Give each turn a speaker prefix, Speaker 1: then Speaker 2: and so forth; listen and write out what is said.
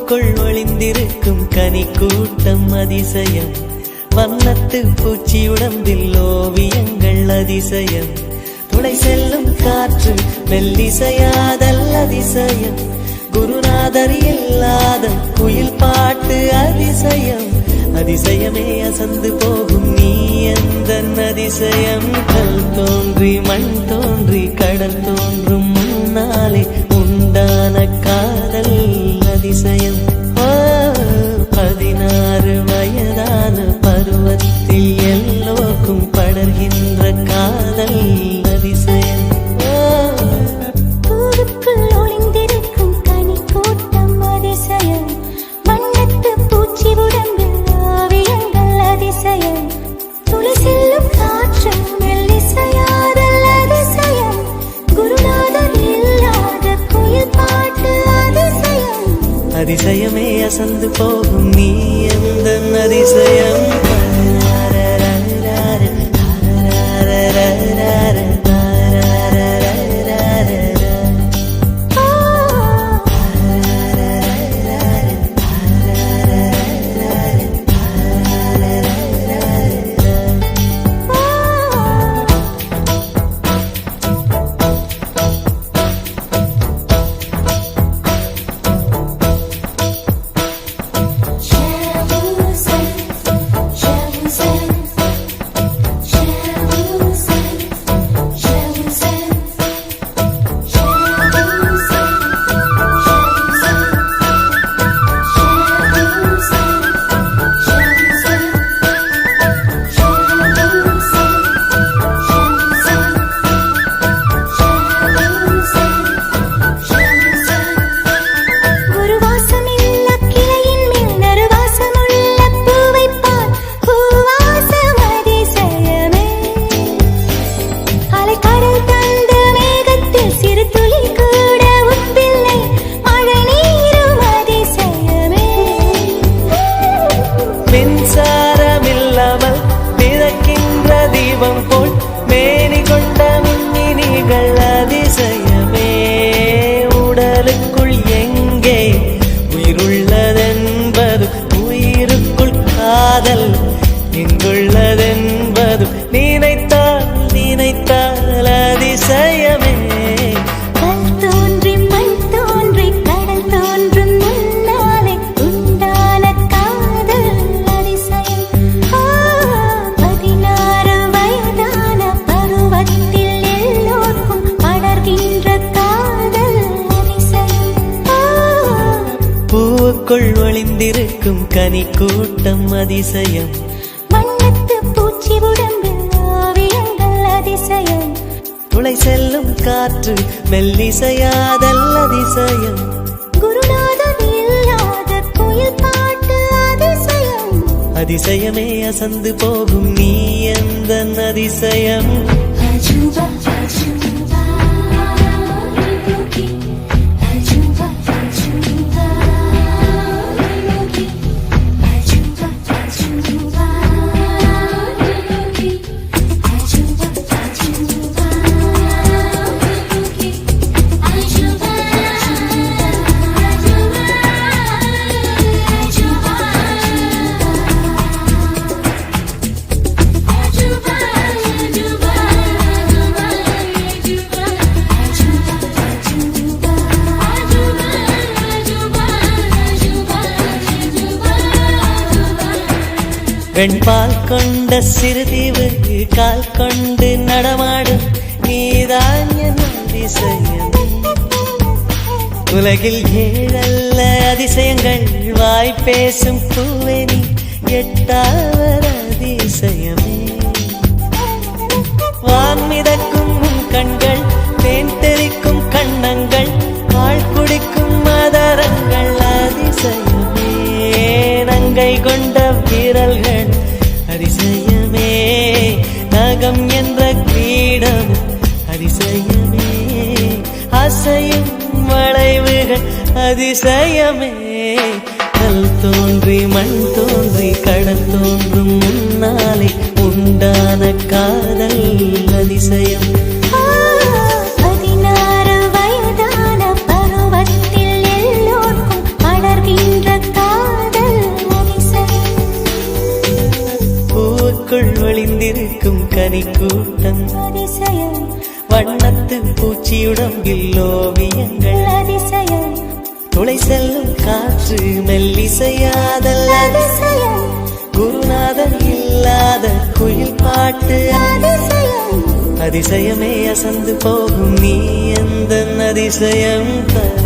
Speaker 1: பூவுக்குள் ஒளிந்திருக்கும் கனி கூட்டம் அதிசயம். வண்ணத்து பூச்சி உடம்பில் ஓவியங்கள் அதிசயம். துளை செல்லும் காற்று மெல்லிசையாதல் அதிசயம். குருநாதர் இல்லாத குயில் பாட்டு அதிசயம். அதிசயமே அசந்து போகும் நீ எந்த அதிசயம். கல் தோன்றி மண் தோன்றி கடல் தோன்றும் முன்னாலே உண்டான காதல் அதிசயம். 16 வயதான பருவத்தில் எல்லோருக்கும் படர்கின்ற காதல் அதிசயம்.
Speaker 2: பூவுக்குள் ஒளிந்திருக்கும் கனி கூட்டம் அதிசயம். வண்ணத்து பூச்சி உடம்பில் ஓவியங்கள் அதிசயம். துளி செல்லும் காற்று மெல்லிசையாதல் அதிசயம். குருநாதர் இல்லாத குயில் பாட்டு அதிசயம்.
Speaker 1: அதிசயமே அசந்து போகும் நீ எந்த அதிசயம். மின்சாரமில்லாமல் மிதக்கின்ற தீபம் போல் மேனி கொண்ட மின்மினிகள் அதிசயமே. உடலுக்குள் எங்கே உயிருள்ளதென்பது உயிருக்குள் காதல் எங்குள்ளதென்பது நினைத்தால் நினைத்தால் அதிசயமே. பூவுக்குள் ஒளிந்திருக்கும் கனி கூட்டம் அதிசயம்.
Speaker 2: வண்ணத்து பூச்சி உடம்பில் ஓவியங்கள் அதிசயம்.
Speaker 1: துளை செல்லும் காற்று மெல்லிசையாதல் அதிசயம்.
Speaker 2: குருநாதர் இல்லாத குயில் பாட்டு அதிசயம்.
Speaker 1: அதிசயமே அசந்து போகும் நீ எந்த அதிசயம்.
Speaker 2: அஜூபா அஜூபா
Speaker 1: வெண்பால் கொண்ட சிறுதீவு கால் கொண்டு நடமாடும் நீதான் என் அதிசயம். உலகில் 7 அதிசயங்கள் வாய் பேசும் பூவே நீ 8வது அதிசயமே. வான் மிதக்கும் கண்கள் தேன் தெறிக்கும் கண்ணங்கள் பால் குடிக்கும் மதரங்கள் அதிசயமே. நங்கை கொண்ட வீரல்கள் அதிசயமே. நகம் என்ற கிரீடம் அதிசயமே. அசையும் வளைவுகள் அதிசயமே. கல் தோன்றி மண் தோன்றி கடல் தோன்றும் முன்னாலே உண்டான காதல் அதிசயம்.
Speaker 2: 16 வயதான பருவத்தில் எல்லோருக்கும் படர்கின்ற
Speaker 1: தனி கூட்டம்
Speaker 2: அதிசயம்
Speaker 1: வண்ணத்து பூச்சியுடம்பில் ஓவியங்கள்
Speaker 2: அதிசயம்
Speaker 1: துளை செல்லும் காற்று மெல்லிசையாதல்
Speaker 2: அதிசயம்
Speaker 1: குருநாதன் இல்லாத குயில் பாட்டு
Speaker 2: அதிசயம்
Speaker 1: அதிசயமே அசந்து போகும் நீ எந்த அதிசயம் தர